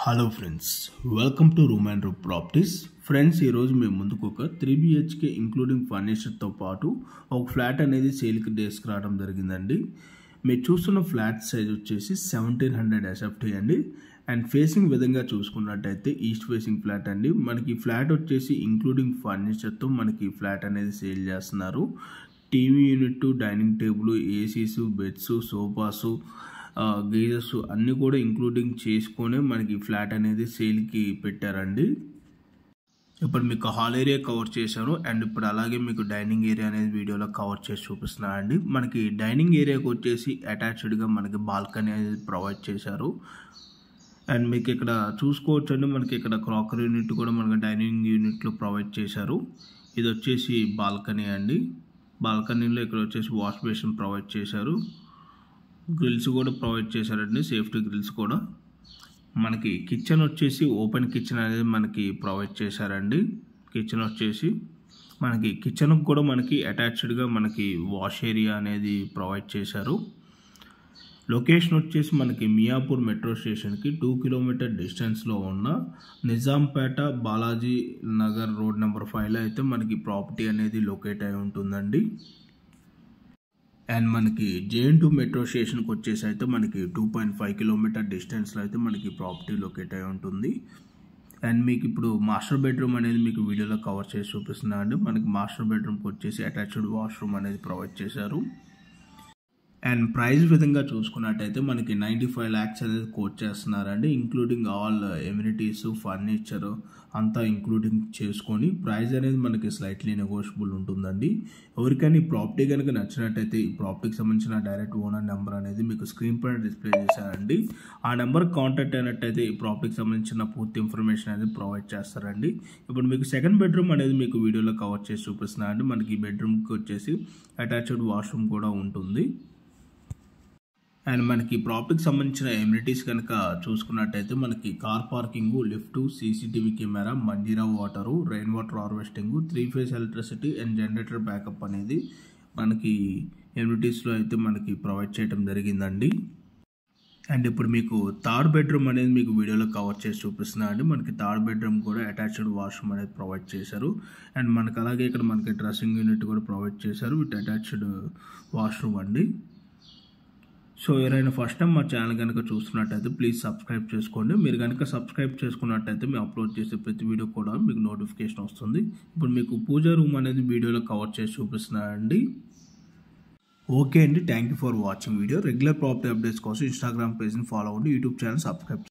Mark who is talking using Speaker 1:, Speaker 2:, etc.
Speaker 1: Hello friends, welcome to room and room properties. Friends, ఈరోజు మేము ముందుకు ఒక 3 BHK ఇంక్లూడింగ్ ఫర్నిచర్తో పాటు ఒక ఫ్లాట్ అనేది సేల్కి డేస్కి రావడం జరిగిందండి. మీరు చూస్తున్న ఫ్లాట్ సైజ్ వచ్చేసి 1700 SFT అండి. అండ్ ఫేసింగ్ విధంగా చూసుకున్నట్టయితే ఈస్ట్ ఫేసింగ్ ఫ్లాట్ అండి. మనకి ఫ్లాట్ వచ్చేసి ఇంక్లూడింగ్ ఫర్నిచర్తో మనకి ఫ్లాట్ అనేది సేల్ చేస్తున్నారు. TV unit, dining table, ACs, beds, sofas, geysers అన్నీ కూడా ఇంక్లూడింగ్ చేసుకొని మనకి ఫ్లాట్ అనేది సేల్కి పెట్టారండి. ఇప్పుడు మీకు హాల్ ఏరియా కవర్ చేశాను అండ్ ఇప్పుడు అలాగే మీకు డైనింగ్ ఏరియా అనేది వీడియోలో కవర్ చేసి చూపిస్తున్నా అండి. మనకి డైనింగ్ ఏరియాకి వచ్చేసి అటాచ్డ్గా మనకి బాల్కనీ అనేది ప్రొవైడ్ చేశారు. అండ్ మీకు ఇక్కడ చూసుకోవచ్చు అండి, మనకి ఇక్కడ క్రాకరీ యూనిట్ కూడా మనకి డైనింగ్ యూనిట్లో ప్రొవైడ్ చేశారు. ఇది వచ్చేసి బాల్కనీ అండి. బాల్కనీలో ఇక్కడ వచ్చేసి వాష్ బేసిన్ ప్రొవైడ్ చేశారు. గ్రిల్స్ కూడా ప్రొవైడ్ చేశారండి, సేఫ్టీ గ్రిల్స్ కూడా. మనకి కిచెన్ వచ్చేసి ఓపెన్ కిచెన్ అనేది మనకి ప్రొవైడ్ చేశారండి. కిచెన్ వచ్చేసి మనకి కిచెన్కి కూడా మనకి అటాచ్డ్గా మనకి వాష్ ఏరియా అనేది ప్రొవైడ్ చేశారు. లొకేషన్ వచ్చేసి మనకి మియాపూర్ మెట్రో స్టేషన్కి 2 కిలోమీటర్ డిస్టెన్స్లో ఉన్న నిజాంపేట బాలాజీ నగర్ రోడ్ నెంబర్ 5లో అయితే మనకి ప్రాపర్టీ అనేది లొకేట్ అయి ఉంటుందండి. అండ్ మనకి JN2 మెట్రో స్టేషన్కి వచ్చేసి అయితే మనకి 2.5 కిలోమీటర్ డిస్టెన్స్లో అయితే మనకి ప్రాపర్టీ లొకేట్ అయి ఉంటుంది. అండ్ మీకు ఇప్పుడు మాస్టర్ బెడ్రూమ్ అనేది మీకు వీడియోలో కవర్ చేసి చూపిస్తున్నా అండి. మనకి మాస్టర్ బెడ్రూమ్కి వచ్చేసి అటాచ్డ్ వాష్రూమ్ అనేది ప్రొవైడ్ చేశారు. అండ్ ప్రైస్ విధంగా చూసుకున్నట్టయితే మనకి 95 lakhs అనేది కోట్ చేస్తున్నారండి. ఇంక్లూడింగ్ ఆల్ ఎమ్యూనిటీస్, ఫర్నిచర్ అంతా ఇంక్లూడింగ్ చేసుకొని ప్రైస్ అనేది మనకి స్లైట్లీ నెగోషియబుల్ ఉంటుందండి. ఎవరికైనా ఈ ప్రాపర్టీ కనుక నచ్చినట్టయితే ఈ ప్రాపర్టీకి సంబంధించిన డైరెక్ట్ ఓనర్ నెంబర్ అనేది మీకు స్క్రీన్ పైన డిస్ప్లే చేశారండి. ఆ నెంబర్కి కాంటాక్ట్ అయినట్టయితే ఈ ప్రాపర్టీకి సంబంధించిన పూర్తి ఇన్ఫర్మేషన్ అనేది ప్రొవైడ్ చేస్తారండి. ఇప్పుడు మీకు సెకండ్ బెడ్రూమ్ అనేది మీకు వీడియోలో కవర్ చేసి చూపిస్తున్నా అండి. మనకి ఈ బెడ్రూమ్కి వచ్చేసి అటాచ్డ్ వాష్రూమ్ కూడా ఉంటుంది. అండ్ మనకి ప్రాపర్టీకి సంబంధించిన ఎమ్యూనిటీస్ కనుక చూసుకున్నట్టయితే మనకి car parking, lift, CCTV camera, Manjira water, rain water harvesting, 3 phase electricity and generator backup అనేది మనకి ఎమ్యూనిటీస్లో అయితే మనకి ప్రొవైడ్ చేయడం జరిగిందండి. అండ్ ఇప్పుడు మీకు థర్డ్ బెడ్రూమ్ అనేది మీకు వీడియోలో కవర్ చేసి చూపిస్తున్నా అండి. మనకి థర్డ్ బెడ్రూమ్ కూడా అటాచ్డ్ వాష్రూమ్ అనేది ప్రొవైడ్ చేశారు. అండ్ మనకి అలాగే ఇక్కడ మనకి డ్రెస్సింగ్ యూనిట్ కూడా ప్రొవైడ్ చేశారు విత్ అటాచ్డ్ వాష్రూమ్ అండి. సో ఎవరైనా ఫస్ట్ టైం మా ఛానల్ కనుక చూస్తున్నట్టయితే ప్లీజ్ సబ్స్క్రైబ్ చేసుకోండి. మీరు కనుక సబ్స్క్రైబ్ చేసుకున్నట్టయితే మేము అప్లోడ్ చేసే ప్రతి వీడియో కూడా మీకు నోటిఫికేషన్ వస్తుంది. ఇప్పుడు మీకు పూజా రూమ్ అనేది వీడియోలో కవర్ చేసి చూపిస్తున్నానండి. ఓకే అండి, thank you for watching video. Regular property updates కోసం ఇన్స్టాగ్రామ్ పేజ్ని ఫాలో అవ్వండి, యూట్యూబ్ ఛానల్ సబ్స్క్రైబ్